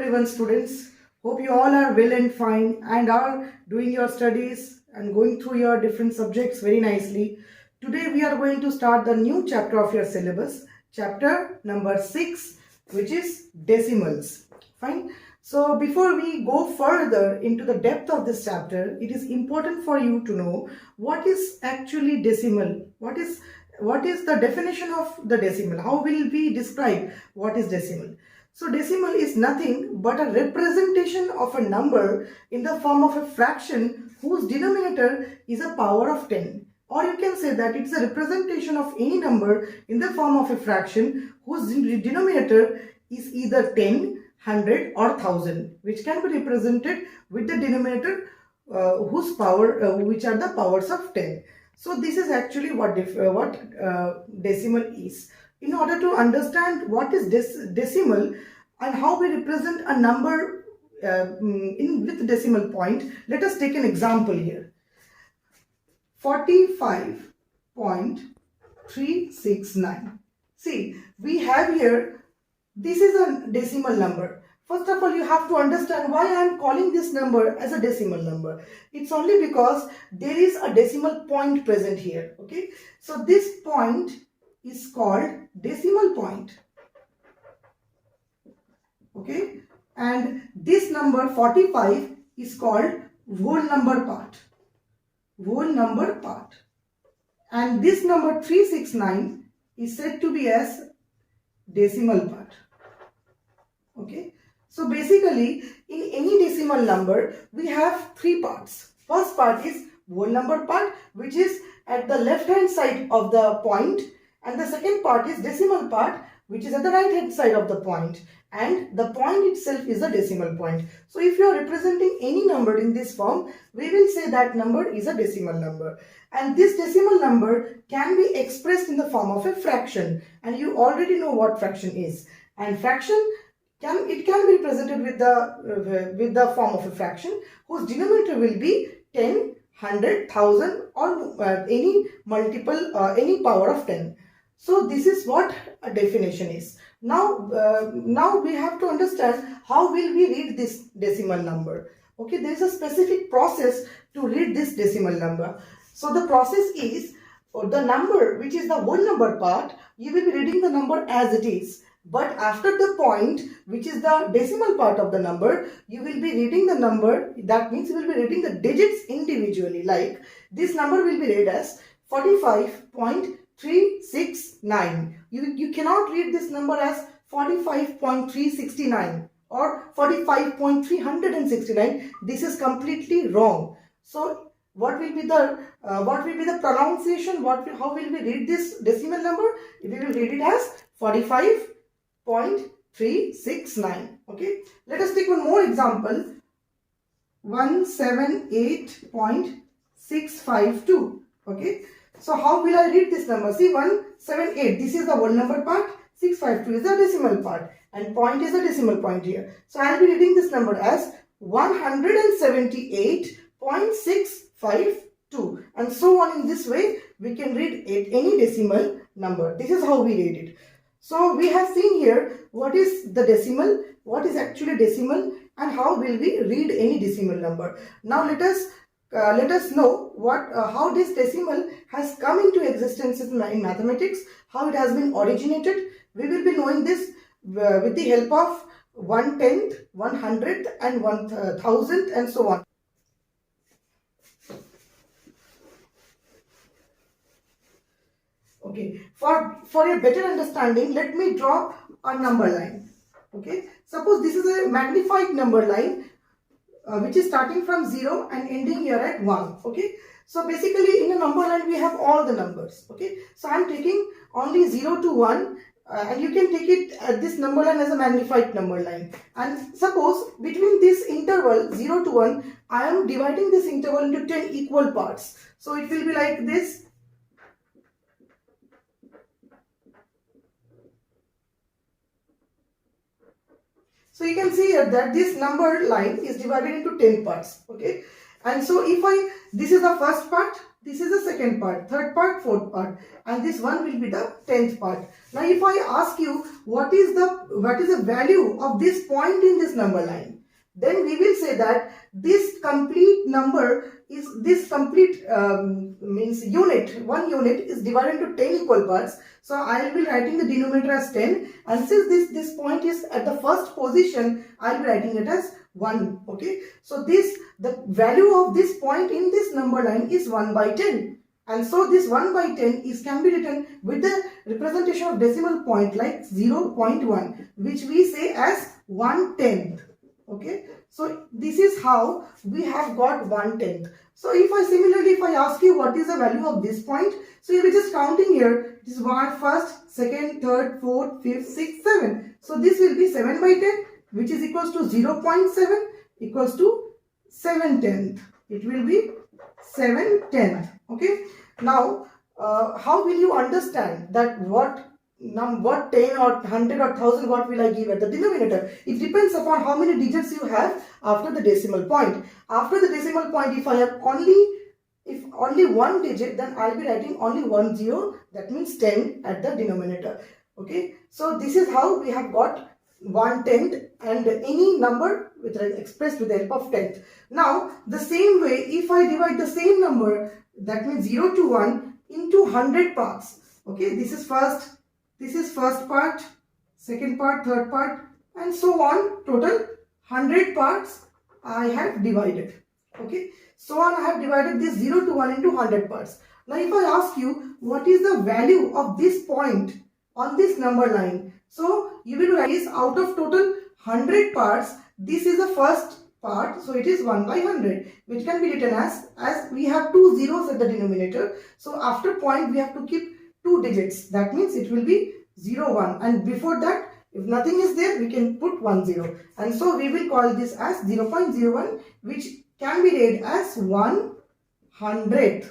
everyone, students. Hope you all are well and fine and are doing your studies and going through your different subjects very nicely. Today we are going to start the new chapter of your syllabus, chapter number 6, which is decimals. Fine. So before we go further into the depth of this chapter, it is important for you to know what is actually decimal. What is the definition of the decimal? How will we describe what is decimal? So decimal is nothing but a representation of a number in the form of a fraction whose denominator is a power of 10. Or you can say that it's a representation of any number in the form of a fraction whose denominator is either 10, 100 or 1000, which can be represented with the denominator whose power, which are the powers of 10. So this is actually what decimal is. In order to understand what is decimal and how we represent a number with decimal point, let us take an example here. 45.369. See, we have here, this is a decimal number. First of all, you have to understand why I am calling this number as a decimal number. It's only because there is a decimal point present here. Okay, so this point is called decimal point. Okay, and this number 45 is called whole number part. Whole number part. And this number 369 is said to be as decimal part. Okay, so basically in any decimal number we have three parts. First part is whole number part, which is at the left hand side of the point, and the second part is decimal part, which is at the right hand side of the point, and the point itself is a decimal point. So if you are representing any number in this form, we will say that number is a decimal number, and this decimal number can be expressed in the form of a fraction, and you already know what fraction is. And fraction can be represented with the form of a fraction whose denominator will be 10, 100, 1000 or any multiple, any power of 10. So this is what a definition is. Now we have to understand how will we read this decimal number. Okay, there is a specific process to read this decimal number. So the process is, for the number which is the whole number part, you will be reading the number as it is. But after the point, which is the decimal part of the number, you will be reading the number. That means you will be reading the digits individually. Like this number will be read as 45.369. You cannot read this number as 45.369 or 45.369. This is completely wrong. So what will be the pronunciation? How will we read this decimal number? We will read it as 45.369. Okay, let us take one more example. 178.652. Okay, so how will I read this number? See, 178, this is the whole number part, 652 is the decimal part, and point is the decimal point here. So I will be reading this number as 178.652, and so on. In this way we can read any decimal number. This is how we read it. So we have seen here what is the decimal, what is actually decimal, and how will we read any decimal number. Now let us know how this decimal has come into existence in mathematics, how it has been originated. We will be knowing this with the help of 1/10th, 100th and 1000 and so on. Okay, for a better understanding, let me draw a number line. Okay, suppose this is a magnified number line which is starting from 0 and ending here at 1. Okay, so basically in a number line we have all the numbers. Okay, so I am taking only 0 to 1 and you can take it this number line as a magnified number line. And suppose between this interval 0 to 1, I am dividing this interval into 10 equal parts. So it will be like this. So you can see here that this number line is divided into 10 parts. Okay, and so if this is the first part, this is the second part, third part, fourth part, and this one will be the 10th part. Now if I ask you what is the value of this point in this number line, then we will say that this complete number is means unit, one unit is divided into 10 equal parts. So I will be writing the denominator as 10, and since this point is at the first position, I will be writing it as 1. Okay, so the value of this point in this number line is 1 by 10, and so this 1 by 10 can be written with the representation of decimal point like 0.1, which we say as 1/10. Okay, so this is how we have got 1/10. So if I ask you what is the value of this point, so you will just counting here. This is 1, first, second, third, fourth, fifth, sixth, 7. So this will be 7 by 10, which is equals to 0.7 equals to 7/10. It will be 7/10. Okay. Now, how will you understand that what 10 or 100 or 1000 what will I give at the denominator? It depends upon how many digits you have after the decimal point. After the decimal point, if I have only one digit, then I'll be writing only 1 0, that means 10 at the denominator. Okay, so this is how we have got 1/10 and any number expressed with the help of 10th. Now the same way, if I divide the same number, that means 0 to 1 into 100 parts. Okay, this is first part, second part, third part, and so on. Total 100 parts I have divided. Okay, so on I have divided this 0 to 1 into 100 parts. Now if I ask you what is the value of this point on this number line, so you will write this out of total 100 parts. This is the first part, so it is 1 by 100, which can be written as we have 2 zeros at the denominator. So after point we have to keep 2 digits. That means it will be 0 1, and before that, if nothing is there, we can put 1 0, and so we will call this as 0.01, which can be read as 1/100th.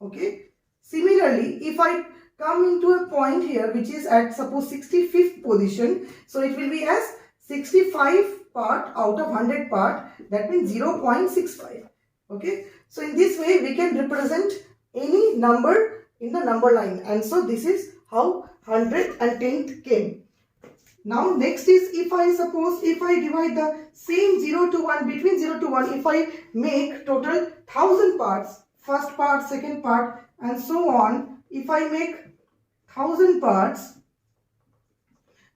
Okay. Similarly, if I come into a point here which is at suppose 65th position, so it will be as 65 part out of 100 part, that means 0.65. Okay, so in this way we can represent any number in the number line, and so this is how 100th and 10th came. Now next is, if I divide the same 0 to 1, between 0 to 1, if I make total 1000 parts, first part, second part, and so on, if I make 1000 parts,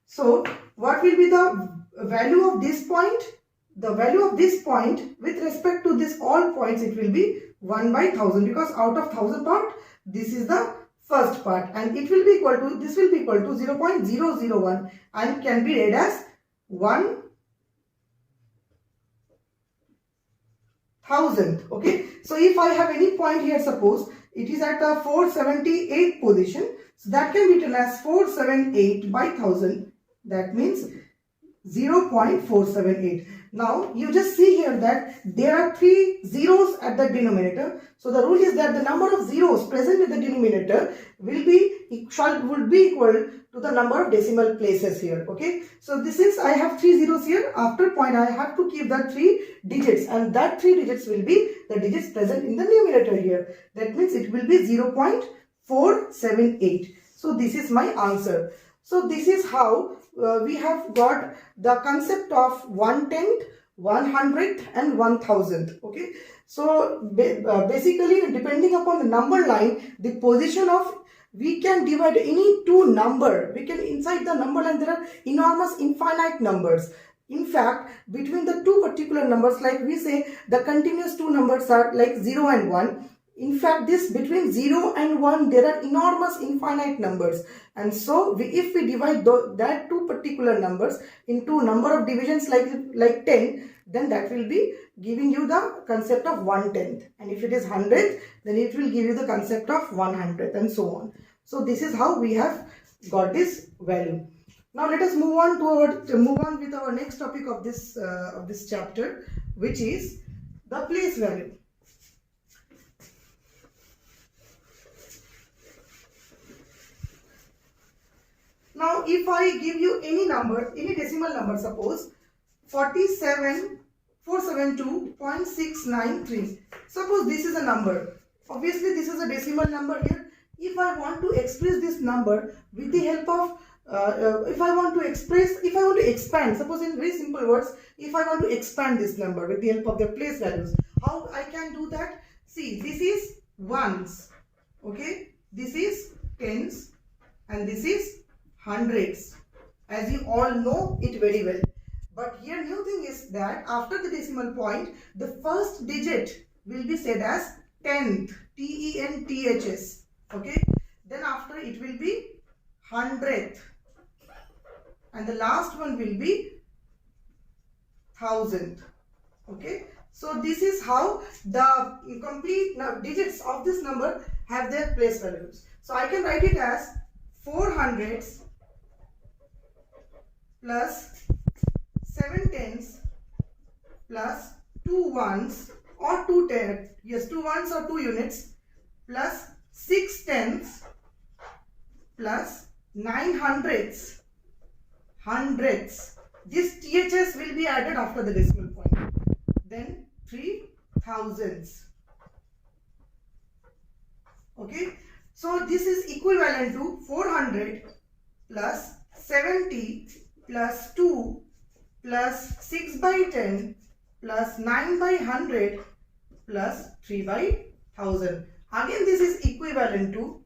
so what will be the value of this point? The value of this point with respect to this all points, it will be 1 by 1000, because out of 1000 part, this is the first part, and it will be equal to, this will be equal to 0.001 and can be read as 1000. Okay, so if I have any point here, suppose it is at the 478th position, so that can be written as 478 by 1000, that means 0.478. Now you just see here that there are 3 zeros at the denominator. So the rule is that the number of zeros present in the denominator would be equal to the number of decimal places here. Okay, so this is, I have 3 zeros here. After point I have to keep the 3 digits, and that 3 digits will be the digits present in the numerator here. That means it will be 0.478. So this is my answer. So this is how we have got the concept of 1/10th, 100th and 1000th. Okay, so basically depending upon the number line, the position of, we can divide any two number. We can, inside the number line there are enormous infinite numbers. In fact, between the two particular numbers, like we say the continuous two numbers are like 0 and 1. In fact, this between 0 and 1 there are enormous infinite numbers, and so if we divide that two particular numbers into number of divisions like 10, then that will be giving you the concept of 1/10th, and if it is 100th, then it will give you the concept of 100th, and so on. So this is how we have got this value. Now let us move on with our next topic of this chapter, which is the place value. Now if I give you any number, any decimal number, suppose 472.693. Suppose this is a number. Obviously this is a decimal number here. If I want to express this number with the help of if I want to expand, suppose in very simple words, if I want to expand this number with the help of the place values, how I can do that? See, this is ones, okay, this is tens, and this is hundreds, as you all know it very well. But here new thing is that after the decimal point, the first digit will be said as tenth, tenths, okay. Then after it will be hundredth, and the last one will be thousandth, okay. So this is how the complete digits of this number have their place values. So I can write it as 4 hundreds plus 7 tens plus 2 ones or 2 tens, yes, 2 ones or 2 units, plus 6 tenths plus 9 hundredths. This THS will be added after the decimal point. Then 3 thousandths. Okay. So this is equivalent to 400 plus 70 plus 2 plus 6 by 10 plus 9 by 100 plus 3 by 1000. Again this is equivalent to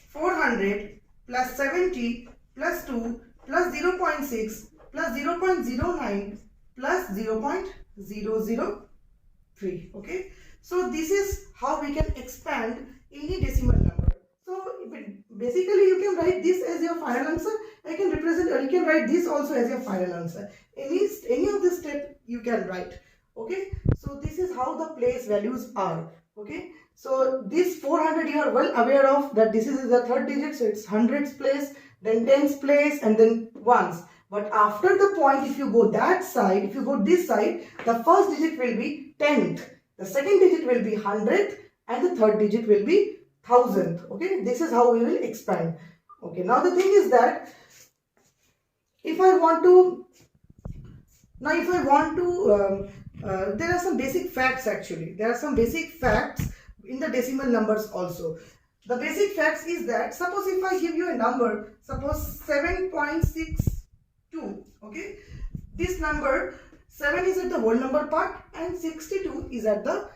400 plus 70 plus 2 plus 0.6 plus 0.09 plus 0.003. Okay. So this is how we can expand any decimal number. So basically you can write this as your final answer. I can represent, or you can write this also as your final answer. Any of the step you can write. Okay. So this is how the place values are. Okay. So this 400 you are well aware of that this is the third digit. So it's hundreds place, then tens place, and then ones. But after the point, if you go that side, if you go this side, the first digit will be tenth, the second digit will be hundredth, and the third digit will be thousandth. Okay, this is how we will expand. Okay, now the thing is that if I want to, there are some basic facts actually. There are some basic facts in the decimal numbers also. The basic facts is that suppose if I give you a number, suppose 7.62, okay, this number 7 is at the whole number part and 62 is at the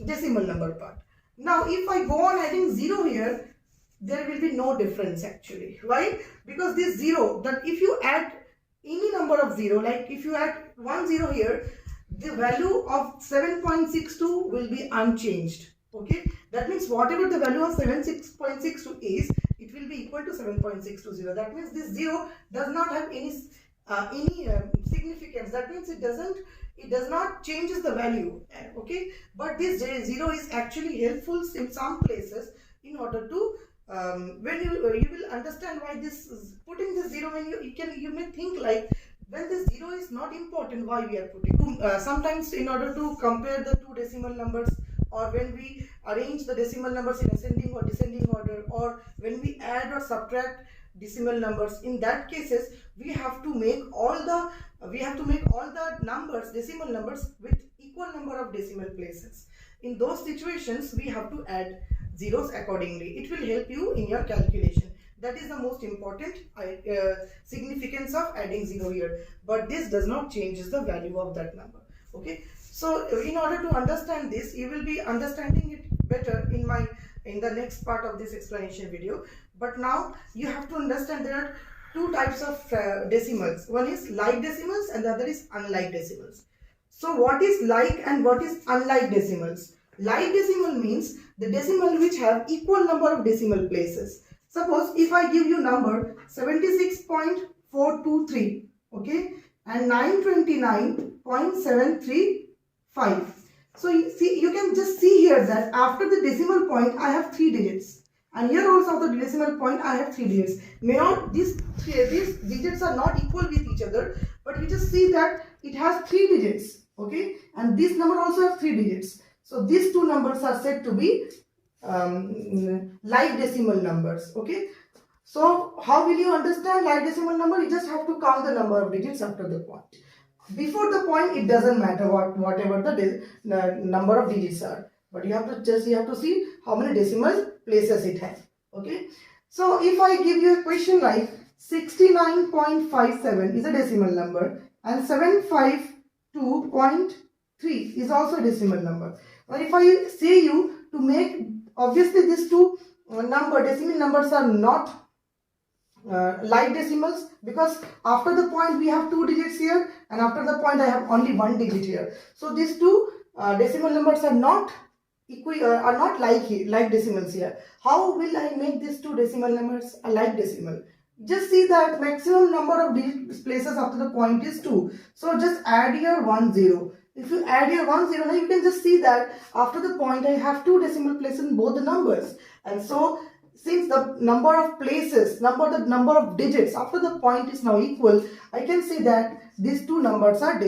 decimal number part. Now if I go on adding 0 here, there will be no difference actually. Why? Because this 0, that if you add any number of 0, like if you add 1 0 here, the value of 7.62 will be unchanged. Okay, that means whatever the value of 7.62 is, it will be equal to 7.620. That means this 0 does not have any significance. That means it does not changes the value. Okay, but this 0 is actually helpful in some places in order to when you will understand why this is putting this 0, when you may think like, when this 0 is not important, why we are putting sometimes in order to compare the two decimal numbers, or when we arrange the decimal numbers in ascending or descending order, or when we add or subtract decimal numbers. In that cases, we have to make all the numbers, decimal numbers, with equal number of decimal places. In those situations, we have to add zeros accordingly. It will help you in your calculation. That is the most important significance of adding 0 here. But this does not change the value of that number. Okay. So in order to understand this, you will be understanding it better in the next part of this explanation video. But now you have to understand there are two types of decimals. One is like decimals and the other is unlike decimals. So what is like and what is unlike decimals? Like decimal means the decimal which have equal number of decimal places. Suppose if I give you number 76.423, okay, and 929.735. So you can just see here that after the decimal point I have 3 digits, and here also the decimal point I have 3 digits. May not these digits are not equal with each other, but you just see that it has 3 digits, okay, and this number also has 3 digits. So these two numbers are said to be like decimal numbers. Okay, so how will you understand like decimal number? You just have to count the number of digits after the point. Before the point, it doesn't matter whatever the number of digits are. but you have to see how many decimal places it has. Okay, so if I give you a question like 69.57 is a decimal number and 752.3 is also a decimal number. But if I say you to make, obviously these two decimal numbers are not like decimals, because after the point we have 2 digits here and after the point I have only 1 digit here. So these two decimal numbers are not like decimals here. How will I make these two decimal numbers a like decimal? Just see that maximum number of places after the point is 2. So just add here 1 0. If you add here 1 0, now you can just see that after the point I have 2 decimal places in both the numbers. And so since the number of places, the number of digits after the point is now equal, I can say that these two numbers are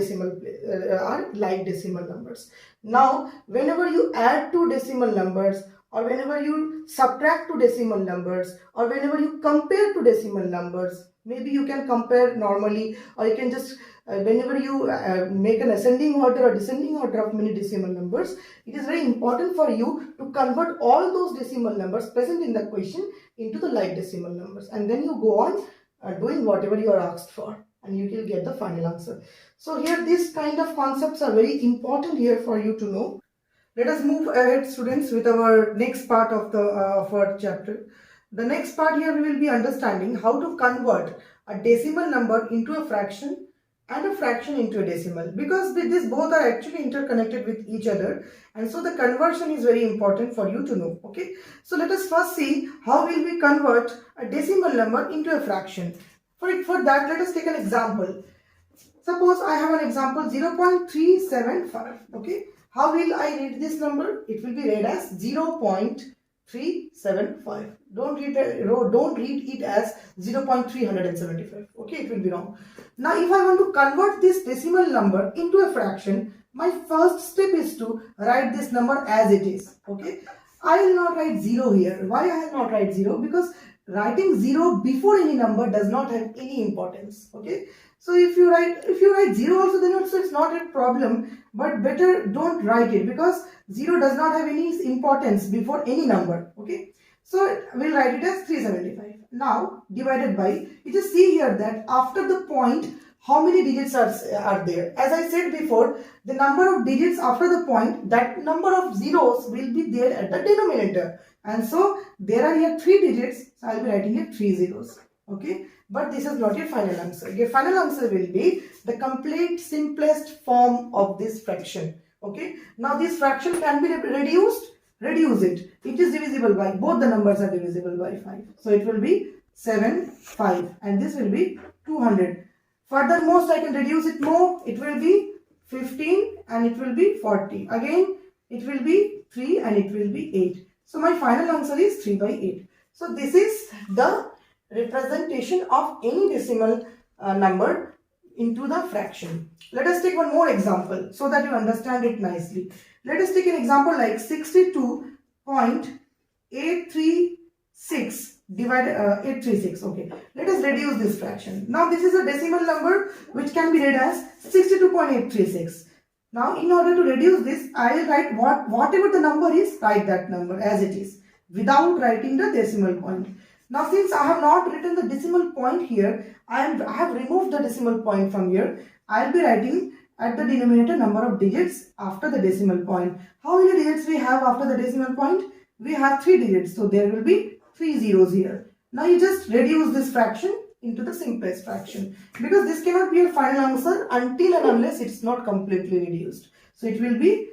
like decimal numbers. Now, whenever you add two decimal numbers, or whenever you subtract two decimal numbers, or whenever you compare two decimal numbers, maybe you can compare normally, or you can just whenever you make an ascending order or descending order of many decimal numbers, it is very important for you to convert all those decimal numbers present in the question into the like decimal numbers, and then you go on doing whatever you are asked for, and you will get the final answer. So here these kind of concepts are very important here for you to know. Let us move ahead, students, with our next part of our chapter. The next part here we will be understanding how to convert a decimal number into a fraction and a fraction into a decimal, because these both are actually interconnected with each other, and so the conversion is very important for you to know. Okay, so let us first see how will we convert a decimal number into a fraction. For that, let us take an example. Suppose I have an example 0.375. Okay, how will I read this number? It will be read as 0.375. Don't read it as 0.375. Okay, it will be wrong. Now, if I want to convert this decimal number into a fraction, my first step is to write this number as it is. Okay, I will not write 0 here. Why I will not write 0? Because writing 0 before any number does not have any importance. Okay, so if you write 0 also, then also it's not a problem, but better don't write it, because 0 does not have any importance before any number. Okay, so we'll write it as 375. Now divided by, you just see here that after the point how many digits are there. As I said before, the number of digits after the point, that number of zeros will be there at the denominator, and so there are here 3 digits, so I'll be writing here 3 zeros. Okay, but this is not your final answer. Your final answer will be the complete simplest form of this fraction. Okay, now this fraction can be reduced. Reduce it. It is divisible by, both the numbers are divisible by 5. So it will be 7, 5, and this will be 200. Furthermost, I can reduce it more. It will be 15 and it will be 40. Again, it will be 3 and it will be 8. So my final answer is 3 by 8. So this is the representation of any decimal number into the fraction. Let us take one more example so that you understand it nicely. Let us take an example like 62.836 divided 836. Okay, let us reduce this fraction. Now this is a decimal number which can be read as 62.836. Now in order to reduce this, I will write whatever the number is, write that number as it is without writing the decimal point. Now since I have not written the decimal point here, I have removed the decimal point from here. I will be writing at the denominator number of digits after the decimal point. How many digits we have after the decimal point? We have 3 digits, so there will be 3 zeros here. Now you just reduce this fraction into the simplest fraction, because this cannot be a final answer until and unless it's not completely reduced. So it will be,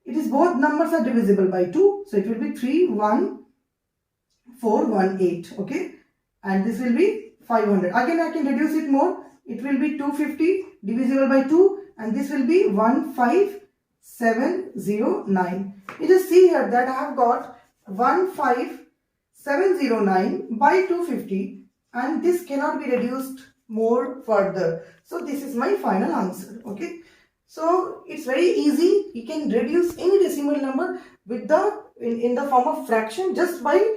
both numbers are divisible by 2, so it will be 31418. Okay, and this will be 500. Again I can reduce it more. It will be 250 divisible by 2, and this will be 15709. You just see here that I have got 15709 by 250, and this cannot be reduced more further. So this is my final answer. Okay, so it's very easy. You can reduce any decimal number with the in the form of fraction just by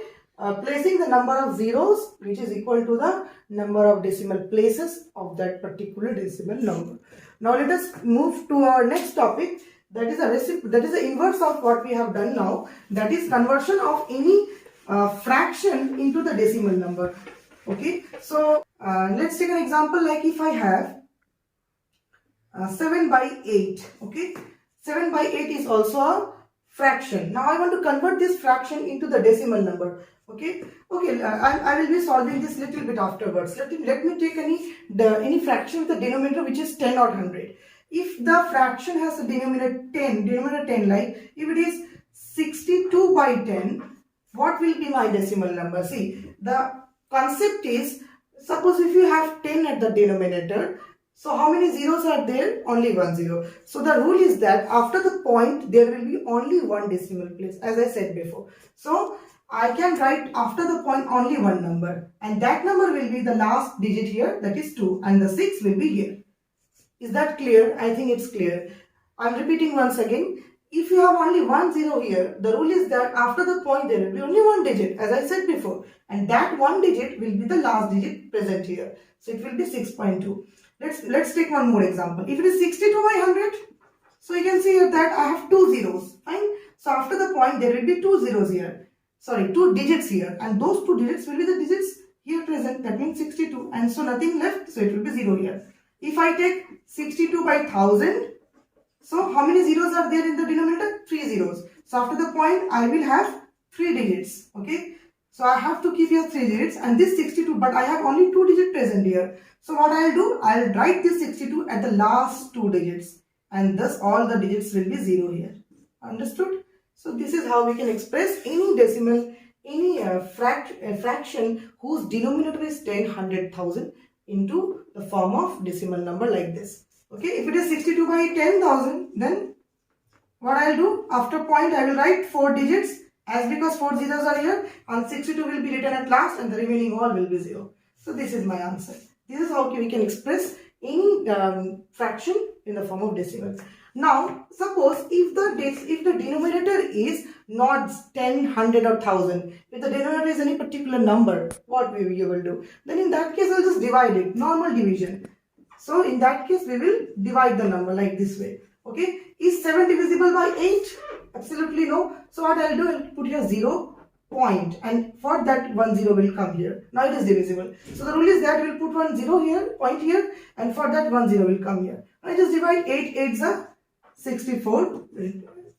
placing the number of zeros which is equal to the number of decimal places of that particular decimal number. Now let us move to our next topic, That is the inverse of what we have done now. That is conversion of any fraction into the decimal number. Okay, so let's take an example, like if I have 7 by 8. Okay, 7 by 8 is also a fraction. Now I want to convert this fraction into the decimal number. Okay, I will be solving this little bit afterwards. Let me take any fraction with the denominator which is 10 or 100. If the fraction has a denominator 10, like if it is 62 by 10, what will be my decimal number? See, the concept is, suppose if you have 10 at the denominator, so how many zeros are there? Only one zero. So the rule is that after the point there will be only one decimal place, as I said before. So I can write after the point only one number, and that number will be the last digit here, that is 2, and the 6 will be here. Is that clear? I think it's clear. I'm repeating once again. If you have only one zero here, the rule is that after the point there will be only one digit, as I said before, and that one digit will be the last digit present here. So it will be 6.2. Let's take one more example. If it is 62 by 100, so you can see here that I have two zeros. Fine. So after the point there will be two zeros here. Sorry, two digits here, and those two digits will be the digits here present. That means 62, and so nothing left. So it will be 0 here. If I take 62 by 1000, so how many zeros are there in the denominator? 3 zeros. So after the point I will have 3 digits. Okay. So I have to keep here 3 digits, and this 62, but I have only 2 digits present here. So what I'll do, I'll write this 62 at the last 2 digits, and thus all the digits will be 0 here. Understood? So this is how we can express any decimal, any fraction whose denominator is 10, 100, 1000 into the form of decimal number like this. Okay, if it is 62 by 10,000, then what I'll do, after point I will write 4 digits, as because 4 zeros are here, and 62 will be written at last, and the remaining all will be 0. So this is my answer. This is how we can express any fraction in the form of decimal. Now, suppose if the denominator is not 10, 100 or 1000, if the denominator is any particular number, what you will do? Then in that case, I'll just divide it, normal division. So in that case, we will divide the number like this way. Okay, is 7 divisible by 8? Absolutely no. So what I'll do, I'll put here 0 point, and for that 1 0 will come here. Now it is divisible. So the rule is that we'll put 1 0 here, point here, and for that 1 0 will come here. I just divide 8 8s are 64,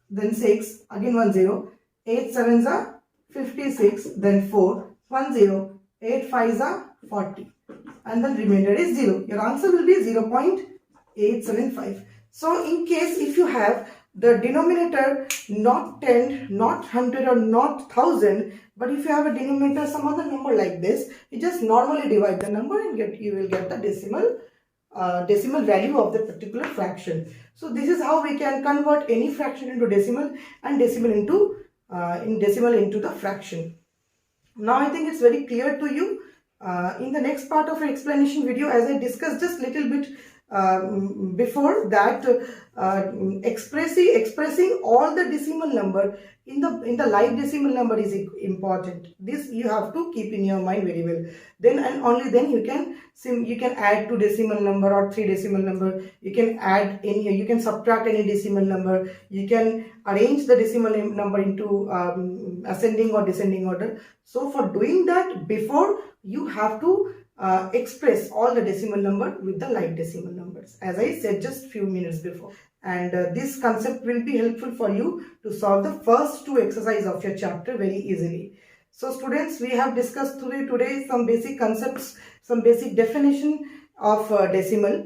then 6, again 1 0, 8 7s are 56, then 4, 1 0, 8 5s are 40, and then remainder is 0. Your answer will be 0.875. So in case if you have the denominator not 10, not 100 or not 1000, but if you have a denominator some other number like this, you just normally divide the number and you will get the decimal value of the particular fraction. So this is how we can convert any fraction into decimal, and decimal into the fraction. Now I think it's very clear to you. In the next part of our explanation video, as I discussed just little bit before that, expressing all the decimal number in the like decimal number is important. This you have to keep in your mind very well. Then and only then you can add 2 decimal number or 3 decimal number. You can add any, you can subtract any decimal number. You can arrange the decimal number into ascending or descending order. So for doing that, before you have to express all the decimal number with the like decimal numbers, as I said just few minutes before. And this concept will be helpful for you to solve the first 2 exercises of your chapter very easily. So students, we have discussed today some basic concepts, some basic definition of decimal.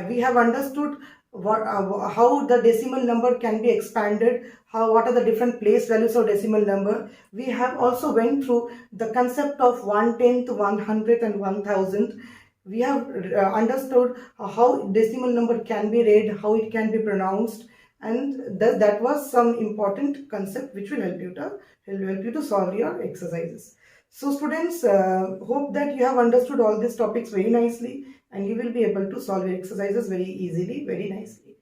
We have understood how the decimal number can be expanded, what are the different place values of decimal number. We have also went through the concept of 1/10, 100 and 1000. We have understood how decimal number can be read, how it can be pronounced, and that was some important concept which will help you to solve your exercises. So students, hope that you have understood all these topics very nicely, and you will be able to solve your exercises very easily, very nicely.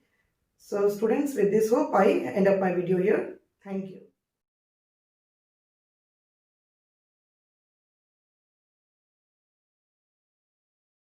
So students, with this hope, I end up my video here. Thank you.